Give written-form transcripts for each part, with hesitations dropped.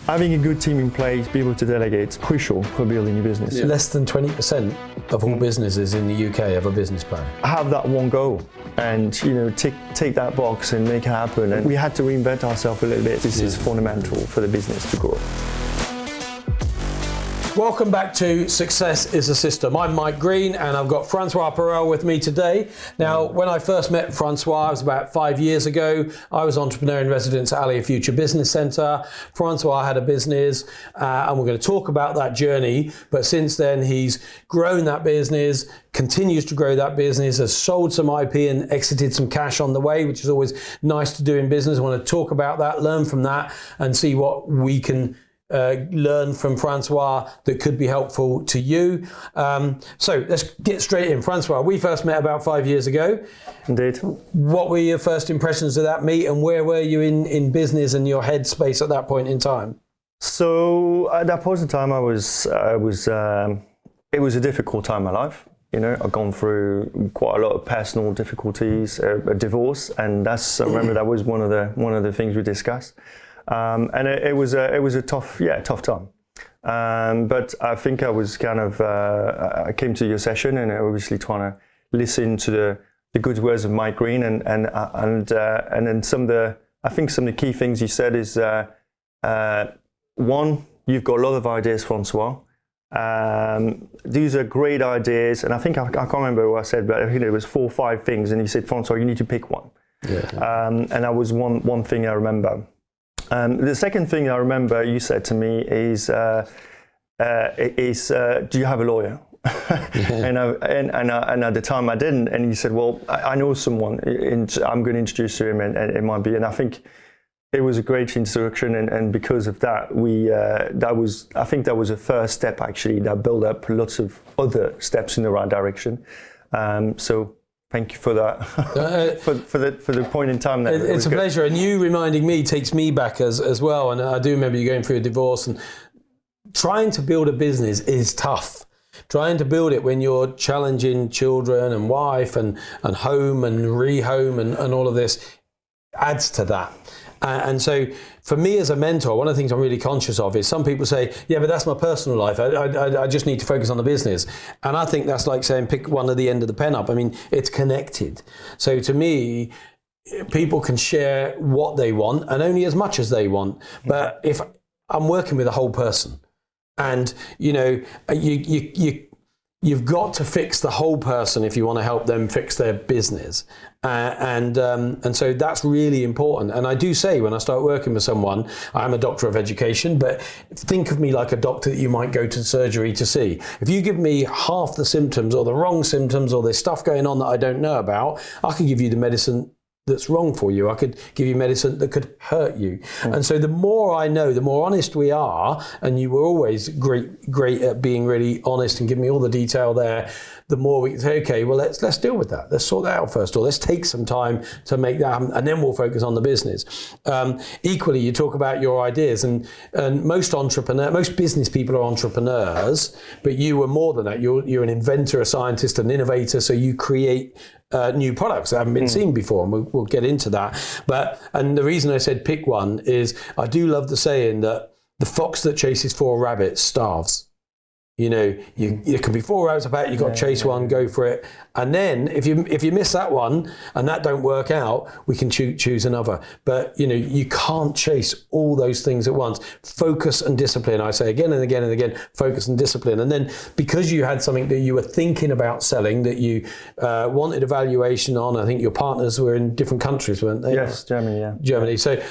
Having a good team in place, be able to delegate, is crucial for building your business. Yeah. Less than 20% of all businesses in the UK have a business plan. Have that one goal and take that box and make it happen. And we had to reinvent ourselves a little bit. This is fundamental for the business to grow. Welcome back to Success is a System. I'm Mike Green and I've got Francois Pierrel with me today. Now, when I first met Francois, it was about 5 years ago. I was entrepreneur in residence at Allia Future Business Centre. Francois had a business and we're going to talk about that journey. But since then, he's grown that business, continues to grow that business, has sold some IP and exited some cash on the way, which is always nice to do in business. I want to talk about that, learn from that and see what we can learn from Francois that could be helpful to you. So let's get straight in. Francois, we first met about 5 years ago. Indeed. What were your first impressions of that meet and where were you in business and your headspace at that point in time? So at that point in time, it was a difficult time in my life. I've gone through quite a lot of personal difficulties, a divorce, and I remember that was one of the things we discussed. And it was a tough time. But I think I was I came to your session and obviously trying to listen to the good words of Mike Green and then some of the key things you said is one, you've got a lot of ideas, Francois. These are great ideas, and I think I can't remember what I said, but I think it was 4 or 5 things, and you said, Francois, you need to pick one. Yeah. And that was one thing I remember. The second thing I remember you said to me is do you have a lawyer? Yeah. and at the time I didn't, and he said, well, I know someone, I'm going to introduce you to him, and it might be, and I think it was a great introduction, and because of that, I think that was a first step actually that built up lots of other steps in the right direction. So thank you for that, for the point in time. It's a pleasure, and you reminding me takes me back as well. And I do remember you going through a divorce, and trying to build a business is tough. Trying to build it when you're challenging children and wife and home and rehome and all of this adds to that. And so for me as a mentor, one of the things I'm really conscious of is some people say, yeah, but that's my personal life. I just need to focus on the business. And I think that's like saying pick one at the end of the pen up. I mean, it's connected. So to me, people can share what they want and only as much as they want. But if I'm working with a whole person and, you've got to fix the whole person if you want to help them fix their business. And so that's really important. And I do say when I start working with someone, I'm a doctor of education, but think of me like a doctor that you might go to surgery to see. If you give me half the symptoms or the wrong symptoms or there's stuff going on that I don't know about, I can give you the medicine that's wrong for you. I could give you medicine that could hurt you. Mm. And so the more I know, the more honest we are, and you were always great at being really honest and giving me all the detail there, the more we can say, okay, well, let's deal with that. Let's sort that out first, or let's take some time to make that happen, and then we'll focus on the business. Equally, you talk about your ideas, and most business people are entrepreneurs, but you were more than that. You're an inventor, a scientist, an innovator, so you create new products that haven't been seen before, and we'll get into that. And the reason I said pick one is I do love the saying that the fox that chases 4 rabbits starves. You can be 4 rabbits about, you've got to chase one, go for it. And then if you miss that one and that don't work out, we can choose another. But you can't chase all those things at once. Focus and discipline. I say again and again and again, focus and discipline. And then because you had something that you were thinking about selling, that you wanted evaluation on, I think your partners were in different countries, weren't they? Yes, Germany, yeah. Germany. So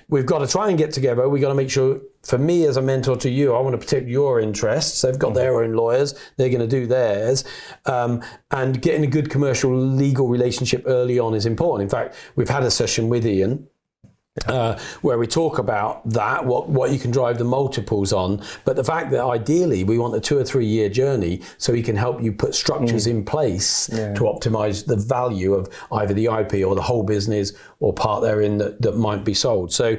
we've got to try and get together. We've got to make sure, for me as a mentor to you, I want to protect your interests. They've got their own lawyers. They're going to do theirs. And getting a good commercial legal relationship early on is important. In fact, we've had a session with Ian where we talk about that, what you can drive the multiples on, but the fact that ideally we want a 2 or 3 year journey so he can help you put structures in place to optimize the value of either the IP or the whole business or part therein that might be sold. So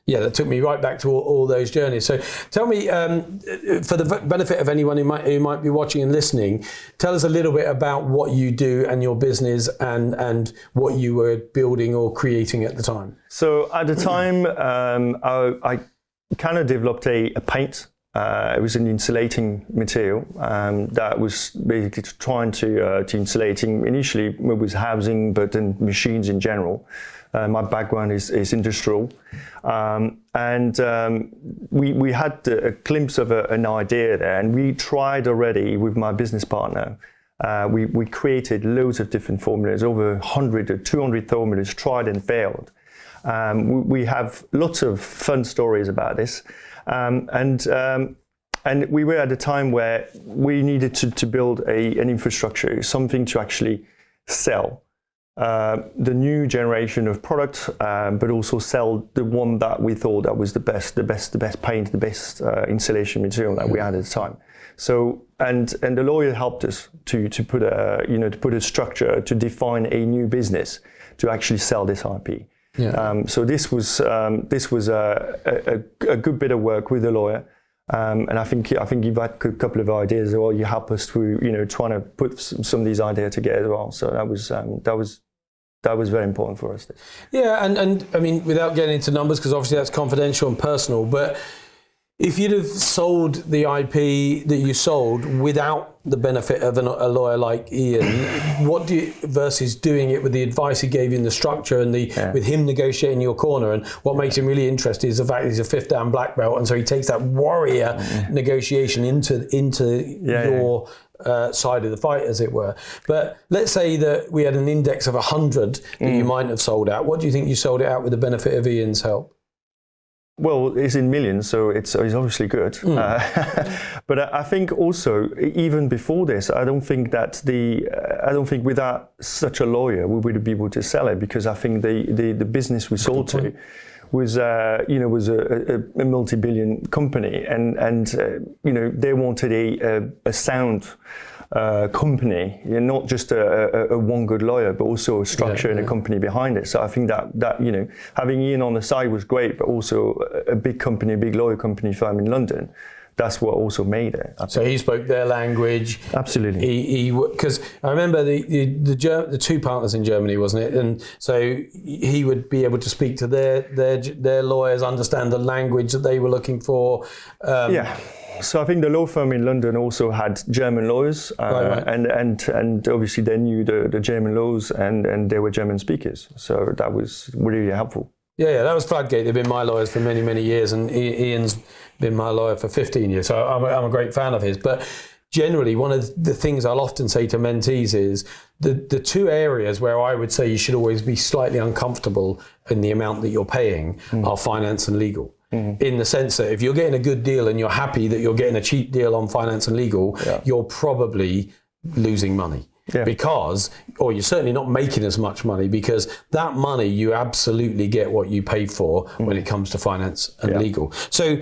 that took me right back to all those journeys. So tell me, for the benefit of anyone who might be watching and listening, tell us a little bit about what you do and your business and what you were building or creating at the time. So at the time, kind of developed a paint. It was an insulating material that was basically trying to insulating. Initially, it was housing, but then machines in general. My background is industrial, and we had a glimpse of an idea there, and we tried already with my business partner. We created loads of different formulas, over 100 or 200 formulas, tried and failed. We have lots of fun stories about this. And we were at a time where we needed to build an infrastructure, something to actually sell the new generation of product, but also sell the one that we thought that was the best paint, the best insulation material that we had at the time. So and the lawyer helped us to put a structure to define a new business to actually sell this IP. Yeah. So this was a good bit of work with the lawyer, and I think you've had a couple of ideas as well. You help us through trying to put some of these ideas together as well. So that was very important for us. Yeah, and I mean, without getting into numbers, because obviously that's confidential and personal, but if you'd have sold the IP that you sold without the benefit of a lawyer like Ian, versus doing it with the advice he gave you in the structure and with him negotiating your corner, and what makes him really interesting is the fact that he's a 5th Dan black belt, and so he takes that warrior negotiation into your side of the fight, as it were. But let's say that we had an index of 100 that you might have sold out. What do you think you sold it out with the benefit of Ian's help? Well, it's in millions, so it's obviously good. But I think also, even before this, I don't think without such a lawyer we would be able to sell it, because I think the business we sold to was a multi-billion company, and they wanted a sound company, not just a one good lawyer, but also a structure and a company behind it. So I think that having Ian on the side was great, but also a big company, a big lawyer company firm in London. That's what also made it. So he spoke their language. Absolutely. Because I remember the 2 partners in Germany, wasn't it? And so he would be able to speak to their lawyers, understand the language that they were looking for. So I think the law firm in London also had German lawyers, right. and obviously they knew the German laws, and they were German speakers. So that was really helpful. Yeah, that was Floodgate. They've been my lawyers for many, many years, and Ian's been my lawyer for 15 years. So I'm a great fan of his. But generally, one of the things I'll often say to mentees is the 2 areas where I would say you should always be slightly uncomfortable in the amount that you're paying are finance and legal. In the sense that if you're getting a good deal and you're happy that you're getting a cheap deal on finance and legal, you're probably losing money. Or you're certainly not making as much money, because that money you absolutely get what you pay for when it comes to finance and legal. So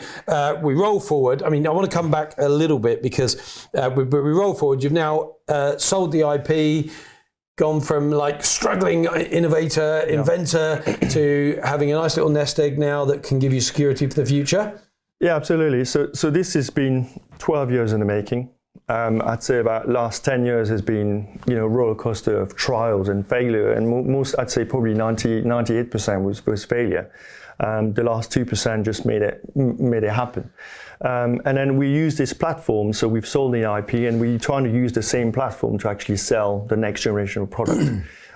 we roll forward. I mean, I want to come back a little bit, because we roll forward. You've now sold the IP, gone from like struggling inventor to having a nice little nest egg now that can give you security for the future. Yeah, absolutely. So this has been 12 years in the making. I'd say about last 10 years has been, roller coaster of trials and failure, and most, I'd say probably 98% was failure. The last 2% just made it happen. And then we use this platform, so we've sold the IP, and we're trying to use the same platform to actually sell the next generation of product.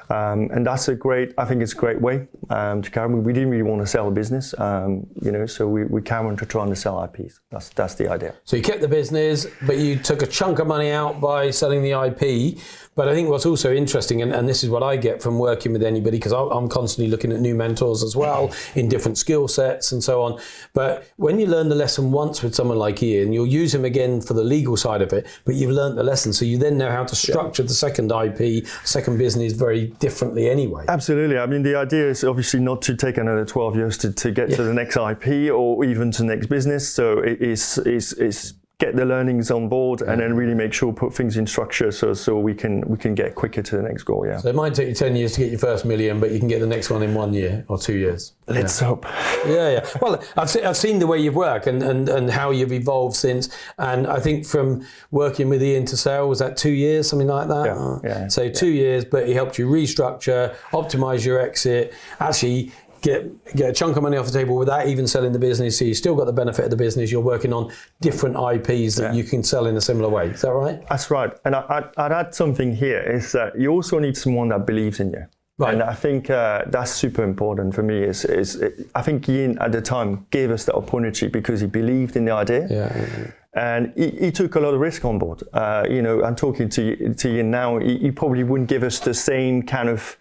And that's I think it's a great way to carry on. We didn't really want to sell a business, so we came on to trying to sell IPs. That's the idea. So you kept the business, but you took a chunk of money out by selling the IP. But I think what's also interesting, and this is what I get from working with anybody, because I'm constantly looking at new mentors as well in different skill sets and so on. But when you learn the lesson once with someone like Ian, you'll use him again for the legal side of it, but you've learned the lesson. So you then know how to structure the second IP, second business very differently anyway. Absolutely. I mean, the idea is obviously not to take another 12 years to get to the next IP or even to the next business. So it's get the learnings on board and then really make sure put things in structure so we can get quicker to the next goal. So it might take you 10 years to get your first million, but you can get the next one in 1 year or 2 years. Let's hope. Yeah. Well, I've seen the way you've worked and how you've evolved since. And I think from working with Ian to sale, was that 2 years, something like that? So 2 years, but he helped you restructure, optimize your exit, actually get a chunk of money off the table without even selling the business. So you still got the benefit of the business. You're working on different IPs that you can sell in a similar way. Is that right? That's right. And I'd add something here is that you also need someone that believes in you. Right. And I think that's super important for me. I think Ian at the time gave us the opportunity because he believed in the idea. Yeah. And he took a lot of risk on board. I'm talking to Ian now. He probably wouldn't give us the same kind of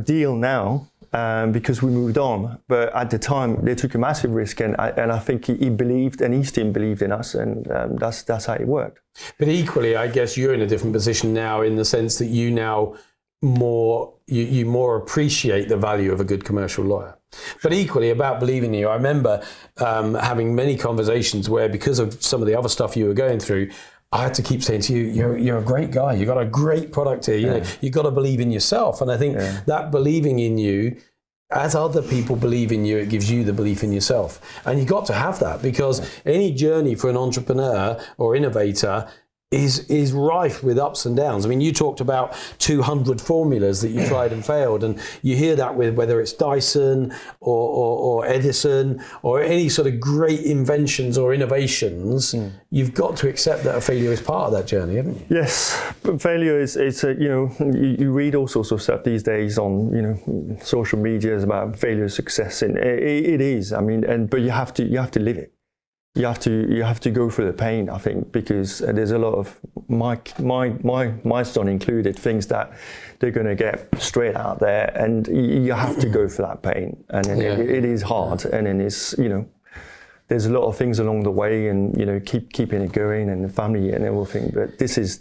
deal now because we moved on. But at the time, they took a massive risk, and I think he believed, and his team believed in us, and that's how it worked. But equally, I guess you're in a different position now in the sense that you now you more appreciate the value of a good commercial lawyer. But equally, about believing in you, I remember having many conversations where, because of some of the other stuff you were going through, I had to keep saying to you, you're a great guy. You got a great product here. You know, you got to believe in yourself. And I think that believing in you, as other people believe in you, it gives you the belief in yourself. And you got to have that, because any journey for an entrepreneur or innovator is rife with ups and downs. I mean, you talked about 200 formulas that you tried and failed, and you hear that with whether it's Dyson or Edison or any sort of great inventions or innovations. You've got to accept that a failure is part of that journey, haven't you? Yes, but failure is you read all sorts of stuff these days on social media about failure, success, and it is. I mean, but you have to live it. You have to go through the pain, I think, because there's a lot of my son included, things that they're going to get straight out there, and you have to go through that pain, and then it is hard, and then it's there's a lot of things along the way, and keeping it going, and the family and everything. But this is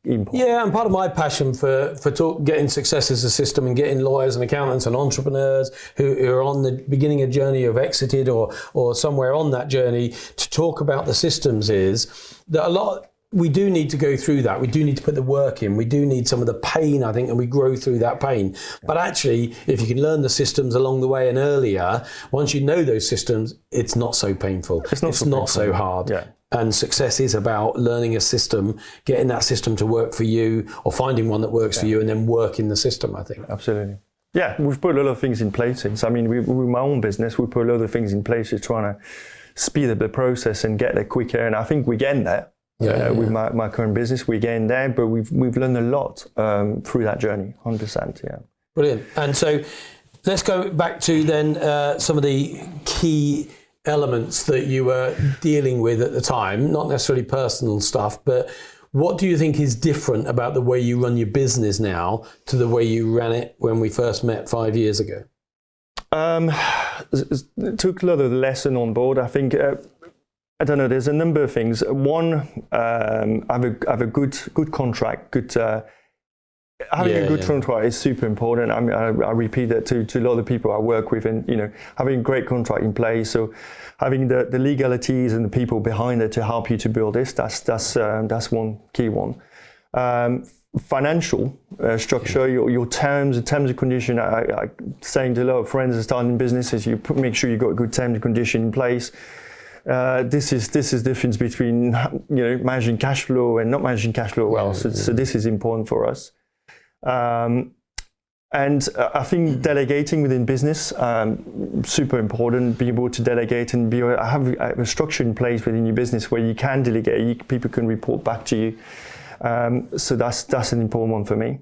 important. Yeah, and part of my passion for getting success as a system and getting lawyers and accountants and entrepreneurs who are on the beginning of journey, of exited or somewhere on that journey, to talk about the systems is that we do need to go through that. We do need to put the work in. We do need some of the pain, I think, and we grow through that pain. But actually, if you can learn the systems along the way and earlier, once you know those systems, it's not so painful. It's not so hard. Yeah. And success is about learning a system, getting that system to work for you, or finding one that works for you, and then working the system, I think. Absolutely. Yeah, we've put a lot of things in place. I mean, with my own business, we put a lot of things in place, just trying to speed up the process and get there quicker. And I think we're getting there. With my current business, we're getting there, but we've learned a lot through that journey, 100%. Yeah. Brilliant. And so let's go back to then some of the key elements that you were dealing with at the time, not necessarily personal stuff, but what do you think is different about the way you run your business now to the way you ran it when we first met 5 years ago? Took a lot of the lesson on board. I think I don't know. There's a number of things. One, have a good contract. Having a good contract is super important. I mean, I repeat that to a lot of people I work with, and having a great contract in place. So having the legalities and the people behind it to help you to build this. That's one key one. Financial structure, your terms and condition. I saying to a lot of friends that starting businesses, make sure you got good terms and condition in place. This is the difference between managing cash flow and not managing cash flow well. So this is important for us. And I think delegating within business, super important. Be able to delegate and have a structure in place within your business where you can delegate. People can report back to you. So that's an important one for me.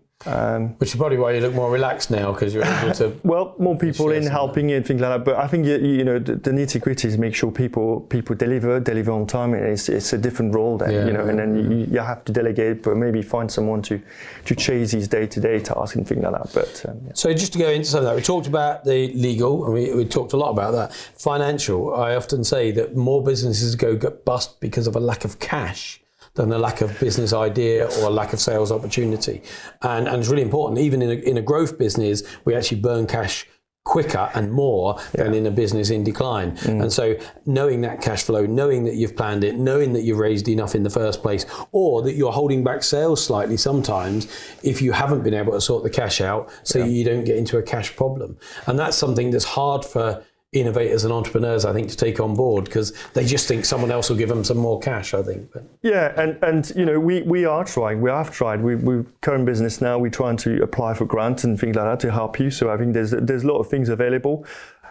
Which is probably why you look more relaxed now, because you're able to. Well, more people in helping you and things like that. But I think the nitty-gritty is make sure people deliver on time. And it's a different role then, and then you have to delegate, but maybe find someone to chase these day-to-day tasks and things like that. But So just to go into some of that, we talked about the legal, and we talked a lot about that. Financial, I often say that more businesses go bust because of a lack of cash than a lack of business idea or a lack of sales opportunity. And it's really important. Even in a growth business, we actually burn cash quicker and more than in a business in decline. And so knowing that cash flow, knowing that you've planned it, knowing that you've raised enough in the first place, or that you're holding back sales slightly sometimes if you haven't been able to sort the cash out, so you don't get into a cash problem. And that's something that's hard for innovators and entrepreneurs, I think, to take on board, because they just think someone else will give them some more cash, I think. But. Yeah, and you know, we have tried. We're current business now. We're trying to apply for grants and things like that to help you. So I think there's a lot of things available.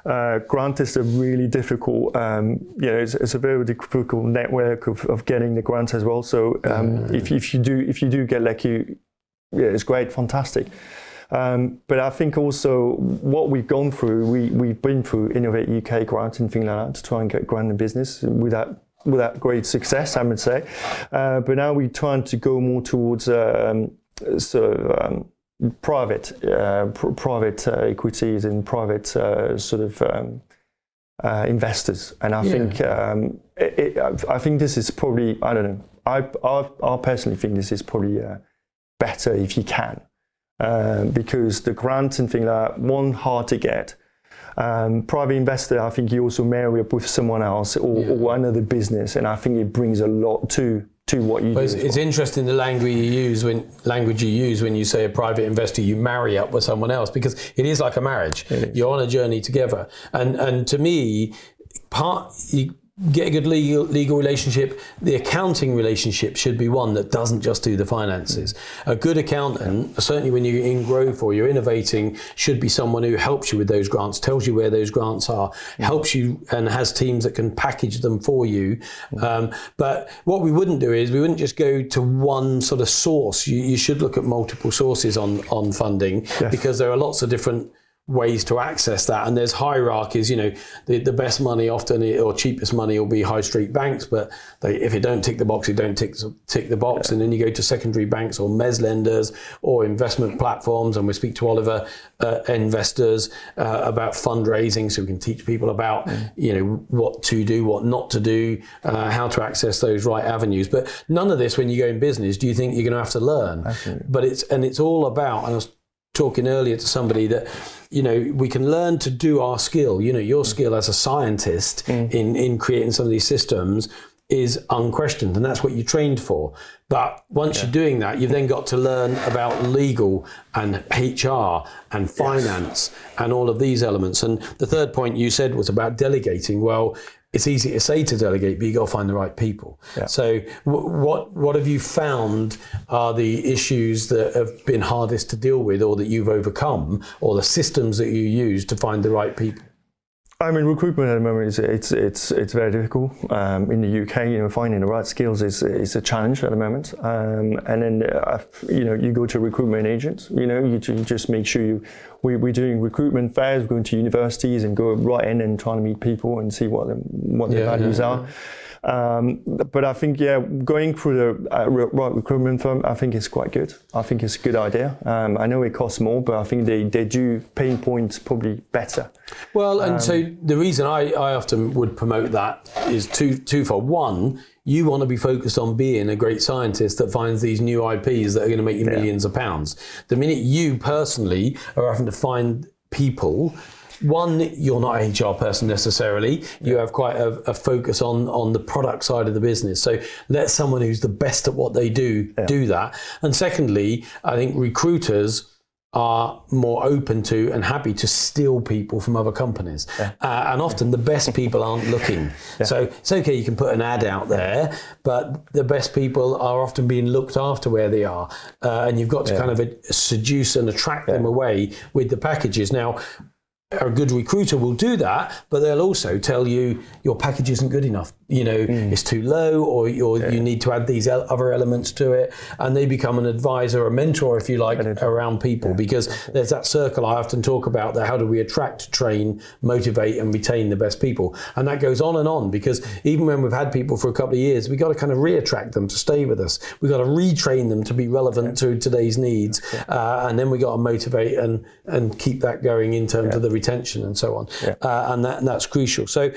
Grant is a really difficult, it's a very difficult network of getting the grants as well. So if you do get lucky, yeah, it's great, fantastic. But I think also what we've gone through, we've been through Innovate UK grant and things like that to try and get grant in business without great success, I would say. But now we're trying to go more towards private equities and private investors. And I think I think this is probably, I don't know, I personally think this is probably better if you can. Because the grants and things like that, one, hard to get. Private investor, I think you also marry up with someone else or another business, and I think it brings a lot to what you do. It's interesting the language you use when you say a private investor, you marry up with someone else, because it is like a marriage. You're on a journey together, and to me, you get a good legal relationship. The accounting relationship should be one that doesn't just do the finances. A good accountant, certainly when you're in growth or you're innovating, should be someone who helps you with those grants, tells you where those grants are, helps you, and has teams that can package them for you. But what we wouldn't do is we wouldn't just go to one sort of source. You should look at multiple sources on funding, because there are lots of different ways to access that, and there's hierarchies. You know, the best money often, or cheapest money, will be high street banks, but if you don't tick the box, you don't tick the box. And then you go to secondary banks or mezz lenders or investment platforms, and we speak to Oliver investors about fundraising, so we can teach people about what to do, what not to do, how to access those right avenues. But none of this, when you go in business, do you think you're going to have to learn? Absolutely. But it's all about, and I was talking earlier to somebody that, we can learn to do our skill. Your skill as a scientist in creating some of these systems is unquestioned, and that's what you trained for. But once you're doing that, you've then got to learn about legal and HR and finance and all of these elements. And the third point you said was about delegating. Well, it's easy to say to delegate, but you got to find the right people. Yeah. So what have you found are the issues that have been hardest to deal with, or that you've overcome, or the systems that you use to find the right people? I mean, recruitment at the moment it's very difficult in the UK. Finding the right skills is a challenge at the moment. And then you go to recruitment agents. You just make sure we're doing recruitment fairs. We're going to universities and go right in and trying to meet people and see what their values are. But I think, going through the right recruitment firm, I think it's quite good. I think it's a good idea. I know it costs more, but I think they do pain points probably better. Well, and so the reason I often would promote that is twofold. One, you want to be focused on being a great scientist that finds these new IPs that are going to make you millions of pounds. The minute you personally are having to find people, one, you're not a HR person necessarily. You have quite a focus on the product side of the business. So let someone who's the best at what they do that. And secondly, I think recruiters are more open to and happy to steal people from other companies. And often the best people aren't looking. So it's okay, you can put an ad out there, but the best people are often being looked after where they are. And you've got to kind of seduce and attract them away with the packages. Now, a good recruiter will do that, but they'll also tell you your package isn't good enough. It's too low, or you need to add these other elements to it, and they become an advisor, a mentor, if you like, around people. Because there's that circle I often talk about, that how do we attract, train, motivate, and retain the best people? And that goes on and on, because even when we've had people for a couple of years, we got to kind of re-attract them to stay with us. We got to retrain them to be relevant to today's needs, and then we got to motivate and keep that going in terms of the retention and so on. And that's crucial. So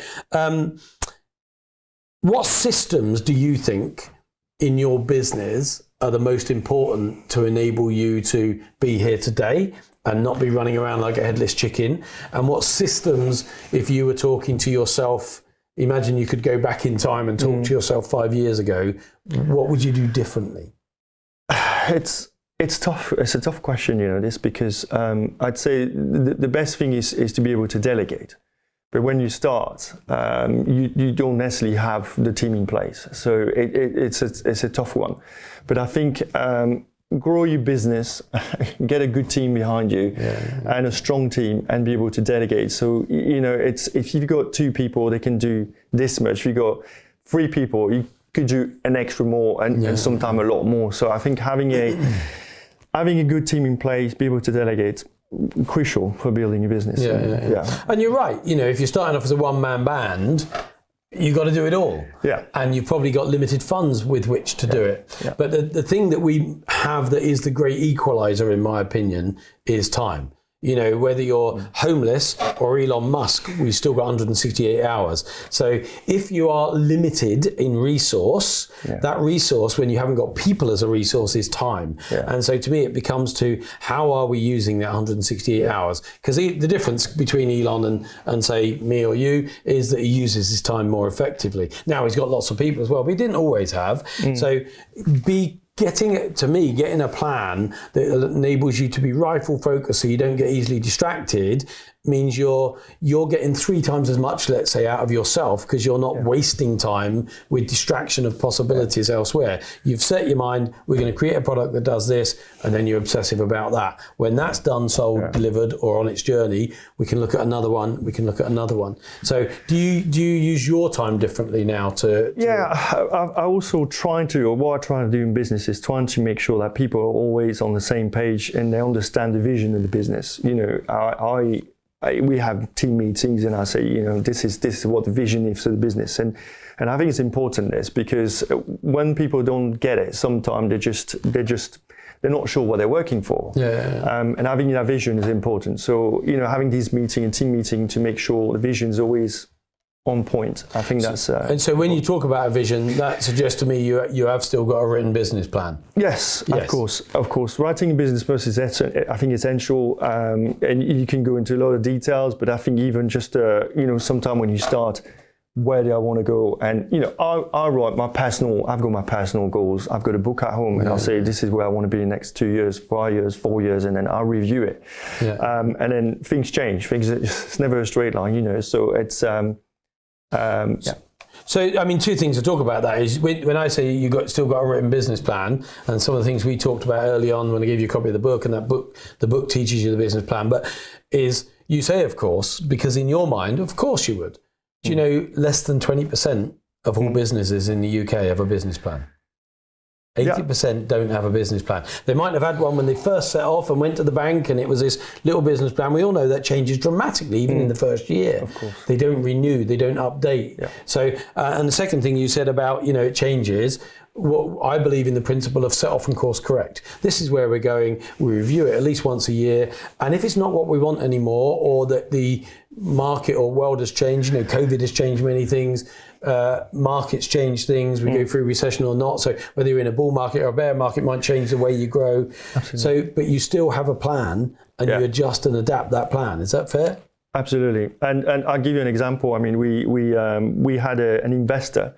what systems do you think in your business are the most important to enable you to be here today and not be running around like a headless chicken? And what systems, if you were talking to yourself, imagine you could go back in time and talk to yourself 5 years ago, what would you do differently? It's tough. It's a tough question, this, because I'd say the best thing is to be able to delegate. But when you start, you don't necessarily have the team in place. So it's a tough one. But I think grow your business, get a good team behind you, and a strong team, and be able to delegate. So it's if you've got 2 people, they can do this much. If you've got 3 people, you could do an extra more, and sometimes a lot more. So I think having a good team in place, be able to delegate, crucial for building a business. And you're right. If you're starting off as a one-man band, you got to do it all. And you've probably got limited funds with which to do it. But the thing that we have that is the great equalizer, in my opinion, is time. Whether you're homeless or Elon Musk, we've still got 168 hours. So if you are limited in resource, that resource, when you haven't got people as a resource, is time. And so to me, it becomes to how are we using that 168 hours? Because the difference between Elon and say me or you is that he uses his time more effectively. Now he's got lots of people as well, but he didn't always have. So getting a plan that enables you to be rifle focused so you don't get easily distracted means you're getting 3 times as much, let's say, out of yourself, because you're not wasting time with distraction of possibilities elsewhere. You've set your mind, we're going to create a product that does this, and then you're obsessive about that. When that's done, sold, delivered, or on its journey, we can look at another one. So do you use your time differently now to I also what I try to do in business is trying to make sure that people are always on the same page and they understand the vision of the business. We have team meetings, and I say, this is what the vision is for the business, and I think it's important this, because when people don't get it, sometimes they're not sure what they're working for. And having that vision is important. So having this meeting and team meeting to make sure the vision is always on point. I think that's. And so when you talk about a vision, that suggests to me you have still got a written business plan. Yes. Of course. Writing a business plan is, I think, essential, and you can go into a lot of details. But I think even just sometime when you start, where do I want to go? And I write I've got my personal goals. I've got a book at home, and I'll say this is where I want to be in the next 2 years, 5 years, 4 years, and then I'll review it. And then things change. It's never a straight line, So it's. So, 2 things to talk about that is when I say you still got a written business plan, and some of the things we talked about early on when I gave you a copy of the book, and the book teaches you the business plan, but is you say, of course, because in your mind, of course you would. Do you know less than 20% of all businesses in the UK have a business plan? 80% don't have a business plan. They might have had one when they first set off and went to the bank, and it was this little business plan. We all know that changes dramatically, even in the first year. Of course. They don't renew, they don't update. So, and the second thing you said about, it changes. What I believe in the principle of set off and course correct. This is where we're going. We review it at least once a year. And if it's not what we want anymore, or that the market or world has changed, COVID has changed many things, markets change things, we go through recession or not. So whether you're in a bull market or a bear market might change the way you grow. Absolutely. So, but you still have a plan, and you adjust and adapt that plan. Is that fair? Absolutely. And I'll give you an example. We had an investor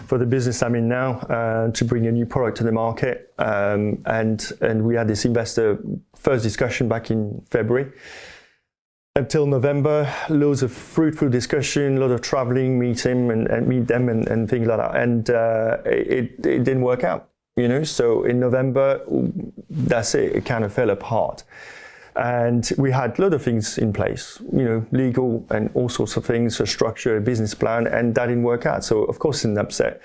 for the business I'm in now to bring a new product to the market. And we had this investor first discussion back in February. Until November, loads of fruitful discussion, a lot of traveling, meet him and meet them and things like that. And it didn't work out, So in November, that's it. It kind of fell apart. And we had a lot of things in place, legal and all sorts of things, a structure, a business plan, and that didn't work out. So of course it's an upset.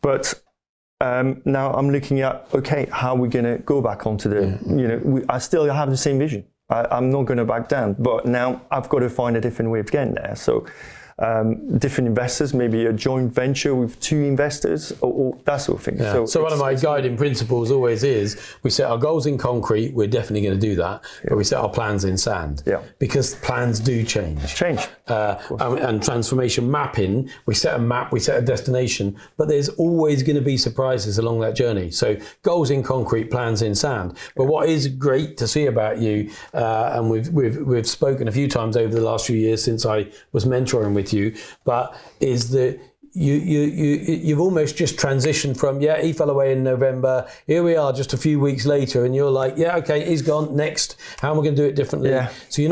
But now I'm looking at, how are we going to go back onto the, I still have the same vision. I'm not going to back down, but now I've got to find a different way of getting there. So different investors, maybe a joint venture with 2 investors, or that sort of thing. So one of my guiding principles always is we set our goals in concrete. We're definitely going to do that, but we set our plans in sand because plans do change. And transformation mapping, we set a map, we set a destination, but there's always going to be surprises along that journey. So goals in concrete, plans in sand. But what is great to see about you, and we've spoken a few times over the last few years since I was mentoring with you, but is that you've almost just transitioned from he fell away in November, here we are just a few weeks later, and you're like, he's gone, next, how am I going to do it differently? So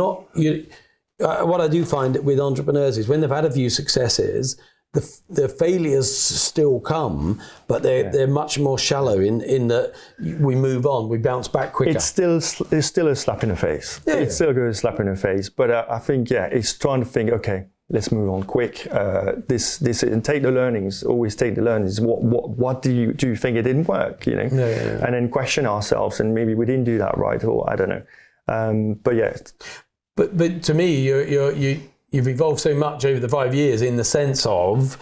what I do find with entrepreneurs is when they've had a few successes, the failures still come, but they're much more shallow in that we move on, we bounce back quicker. It's still a slap in the face. Yeah. It's still a good slap in the face. But I think, it's trying to think, okay, let's move on quick. This and take the learnings. Always take the learnings. What do you think it didn't work? You know, and then question ourselves, and maybe we didn't do that right, or I don't know. But yeah. But to me, you've evolved so much over the 5 years in the sense of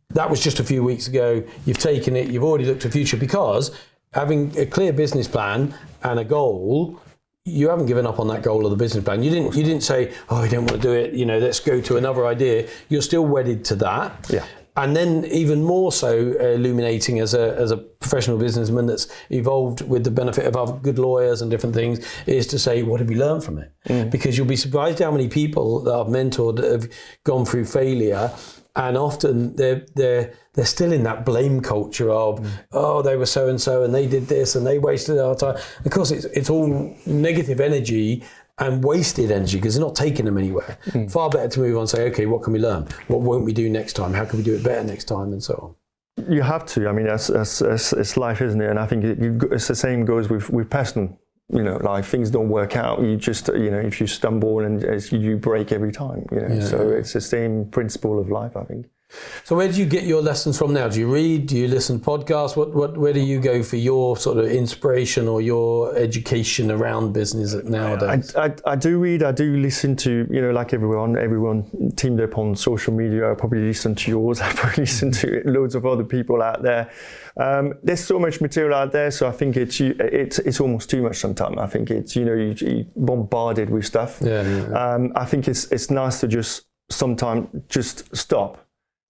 that was just a few weeks ago. You've taken it. You've already looked to the future, because having a clear business plan and a goal, you haven't given up on that goal of the business plan. You didn't say, oh, I don't want to do it. You know, let's go to another idea. You're still wedded to that. Yeah. And then even more so illuminating as a professional businessman that's evolved with the benefit of other good lawyers and different things is to say, what have we learned from it? Because you'll be surprised how many people that I've mentored that have gone through failure, and often they're still in that blame culture of, oh, they were so-and-so and they did this and they wasted our time. Of course, it's all negative energy and wasted energy because it's not taking them anywhere. Far better to move on and say, okay, what can we learn? What won't we do next time? How can we do it better next time? And so on. You have to. I mean, it's life, isn't it? And I think it's the same goes with personal. You know, like things don't work out. You just, if you stumble and you break every time. So it's the same principle of life, I think. So where do you get your lessons from now? Do you read? Do you listen to podcasts? Where do you go for your sort of inspiration or your education around business nowadays? I do read. I do listen to, like everyone teamed up on social media. I probably listen to yours. I probably listen to loads of other people out there. There's so much material out there, so I think it's almost too much sometimes. I think it's, you're bombarded with stuff. I think it's nice to just sometimes just stop.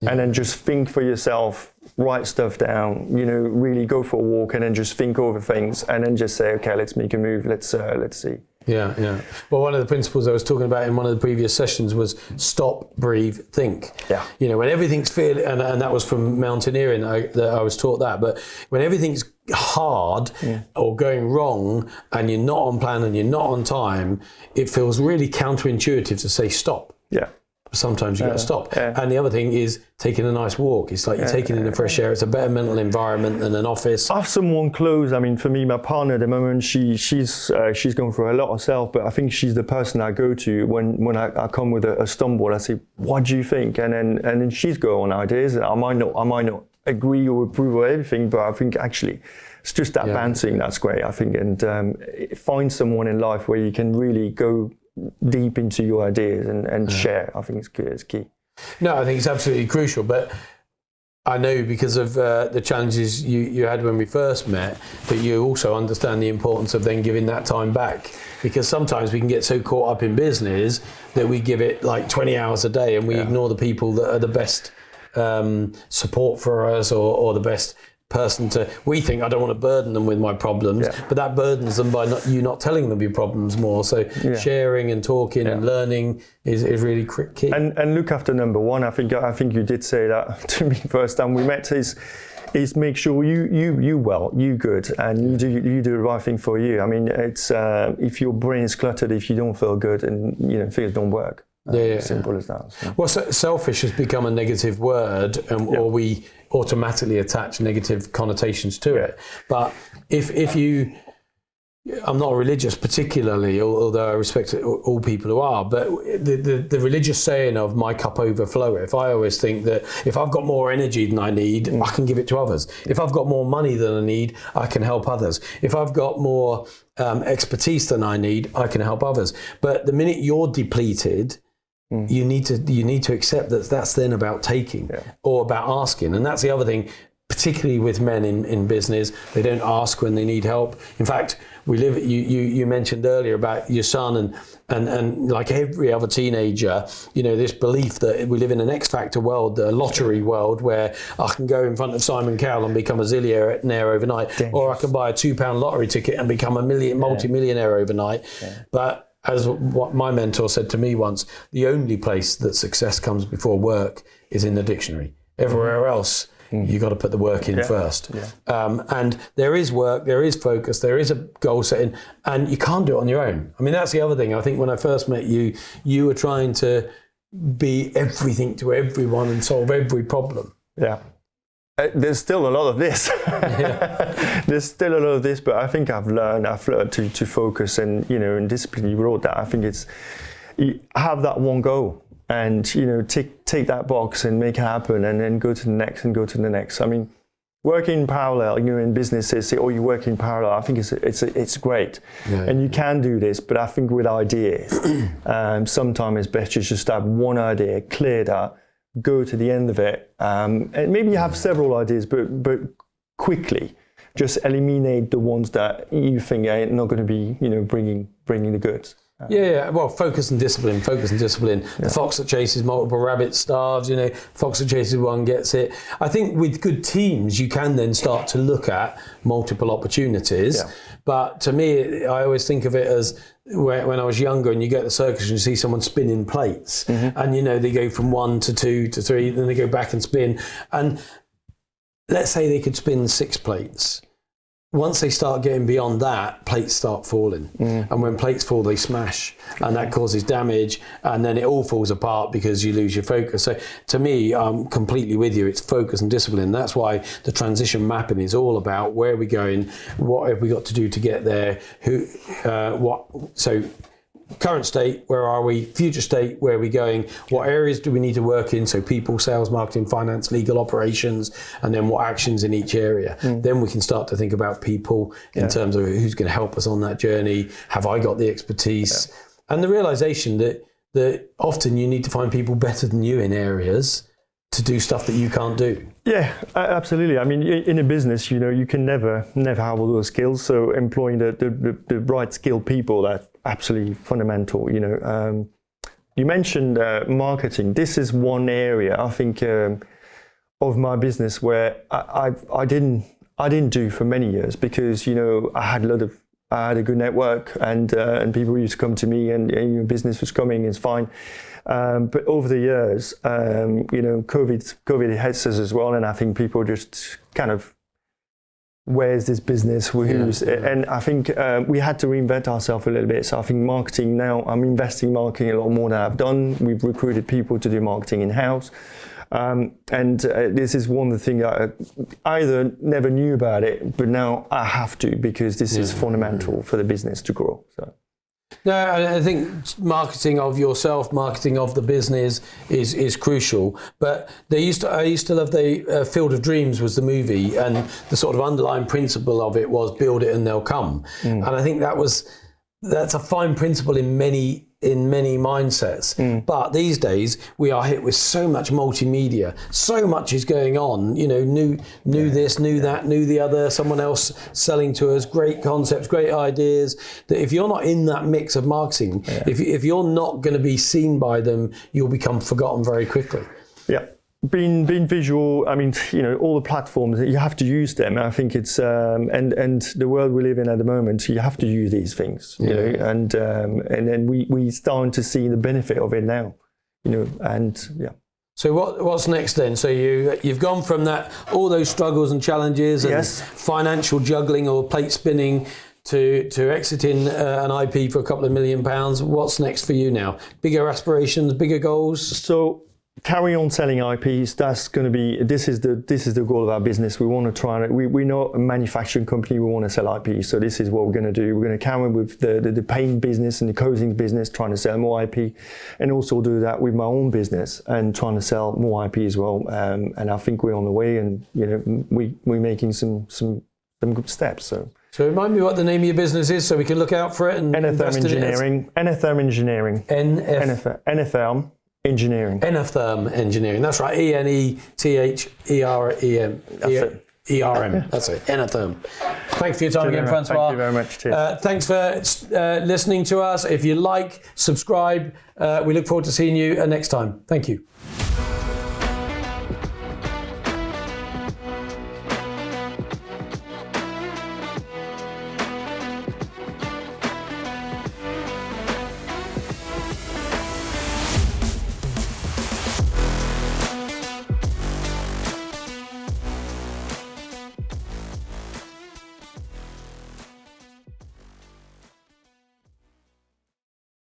And then just think for yourself, write stuff down, really go for a walk and then just think over things and then just say, okay, let's make a move. Let's see. Yeah. Well, one of the principles I was talking about in one of the previous sessions was stop, breathe, think. Yeah. When everything's feeling, and that was from mountaineering that I was taught that, but when everything's hard or going wrong and you're not on plan and you're not on time, it feels really counterintuitive to say stop. Yeah. Sometimes you got to stop. And the other thing is taking a nice walk. It's like you're taking in the fresh air. It's a better mental environment than an office. I have someone close. I mean, for me, my partner at the moment, she's going through a lot herself, but I think she's the person I go to when I come with a stumble. I say, what do you think? And then she's got on ideas. And I might not agree or approve of everything, but I think actually it's just that bouncing. That's great, I think. And find someone in life where you can really go deep into your ideas and share. I think it's key. No, I think it's absolutely crucial. But I know because of the challenges you had when we first met, that you also understand the importance of then giving that time back. Because sometimes we can get so caught up in business that we give it like 20 hours a day and we ignore the people that are the best support for us or the best person we think I don't want to burden them with my problems, but that burdens them by not telling them your problems more. So sharing and talking and learning is really key. And look after number one. I think you did say that to me first time we met. Is make sure you good and you do the right thing for you. I mean, it's if your brain is cluttered, if you don't feel good, and things don't work. Simple as that. So. Well, selfish has become a negative word, or we automatically attach negative connotations to it. But if you, I'm not religious particularly, although I respect all people who are, but the religious saying of my cup overfloweth, I always think that if I've got more energy than I need, I can give it to others. If I've got more money than I need, I can help others. If I've got more expertise than I need, I can help others. But the minute you're depleted, you need to accept that that's then about taking or about asking. And that's the other thing, particularly with men in business, they don't ask when they need help. In fact, you mentioned earlier about your son and like every other teenager, this belief that we live in an X Factor world, a lottery world, where I can go in front of Simon Cowell and become a zillionaire overnight, or I can buy a £2 lottery ticket and become a multi-millionaire overnight. But as what my mentor said to me once, the only place that success comes before work is in the dictionary. Everywhere else, you got to put the work in first. And there is work, there is focus, there is a goal setting, and you can't do it on your own. I mean, that's the other thing. I think when I first met you, you were trying to be everything to everyone and solve every problem. Yeah. There's still a lot of this. There's still a lot of this, but I think I've learned to focus and, and discipline. You wrote that. I think it's, you have that one goal and, take that box and make it happen, and then go to the next and go to the next. I mean, working in parallel, in business, they say, oh, you work in parallel. I think it's great. And you can do this, but I think with ideas, sometimes it's best to just have one idea, clear that, go to the end of it, and maybe you have several ideas, but quickly just eliminate the ones that you think are not going to be, bringing the goods. Well, focus and discipline. The fox that chases multiple rabbits starves, fox that chases one gets it. I think with good teams, you can then start to look at multiple opportunities. But to me, I always think of it as when I was younger and you get the circus and you see someone spinning plates and, they go from 1 to 2 to 3, then they go back and spin. And let's say they could spin 6 plates. Once they start getting beyond that, plates start falling. And when plates fall, they smash, and that causes damage, and then it all falls apart because you lose your focus. So to me, I'm completely with you. It's focus and discipline. That's why the transition mapping is all about where are we going, what have we got to do to get there, so current state, where are we? Future state, where are we going? What areas do we need to work in? So people, sales, marketing, finance, legal, operations, and then what actions in each area. Then we can start to think about people in terms of who's going to help us on that journey. Have I got the expertise? And the realization that often you need to find people better than you in areas to do stuff that you can't do. Yeah, absolutely. I mean, in a business, you can never have all those skills. So employing the right skilled people, that's absolutely fundamental. You mentioned marketing. This is one area I think of my business where I didn't do for many years because I had a good network and people used to come to me and business was coming. It's fine. But over the years, COVID hits us as well, and I think people just kind of, where's this business? And I think we had to reinvent ourselves a little bit. So I think marketing now, I'm investing in marketing a lot more than I've done. We've recruited people to do marketing in-house. And this is one of the things I either never knew about it, but now I have to, because this is fundamental for the business to grow. So. No, I think marketing of yourself, marketing of the business is crucial. But I used to love the Field of Dreams was the movie, and the sort of underlying principle of it was build it and they'll come. And I think that's a fine principle in many mindsets. But these days we are hit with so much multimedia, so much is going on, new this, new that, new the other, someone else selling to us, great concepts, great ideas, that if you're not in that mix of marketing, if you're not going to be seen by them, you'll become forgotten very quickly. Being visual, I mean, all the platforms, you have to use them. I think it's and the world we live in at the moment, you have to use these things, and then we starting to see the benefit of it now, So what's next then? So you've gone from that, all those struggles and challenges and financial juggling or plate spinning to exiting an IP for a couple of £1 million. What's next for you now? Bigger aspirations, bigger goals? So carry on selling IPs. That's going to be, this is the goal of our business. We want to try and, we're not a manufacturing company, we want to sell IPs. So this is what we're going to do. We're going to carry on with the paint business and the coatings business, trying to sell more IP, and also do that with my own business and trying to sell more IP as well. And I think we're on the way, and we're making some good steps. So remind me what the name of your business is, so we can look out for it and EnerTherm Engineering. EnerTherm Engineering. EnerTherm Engineering. EnerTherm Engineering. That's right. EnerTherem. ERM. That's it. EnerTherm. Thanks for your time again, Francois. Thank you very much. Cheers. Thanks for listening to us. If you like, subscribe. We look forward to seeing you next time. Thank you.